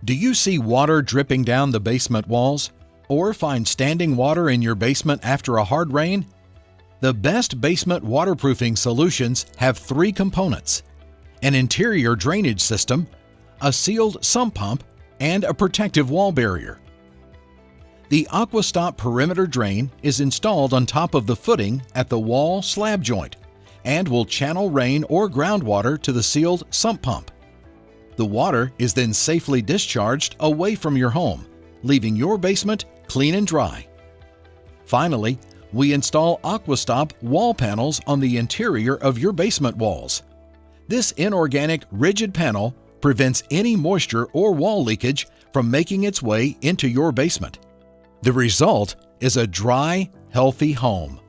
Do you see water dripping down the basement walls? Or find standing water in your basement after a hard rain? The best basement waterproofing solutions have three components: an interior drainage system, a sealed sump pump, and a protective wall barrier. The AquaStop perimeter drain is installed on top of the footing at the wall slab joint and will channel rain or groundwater to the sealed sump pump. The water is then safely discharged away from your home, leaving your basement clean and dry. Finally, we install AquaStop wall panels on the interior of your basement walls. This inorganic, rigid panel prevents any moisture or wall leakage from making its way into your basement. The result is a dry, healthy home.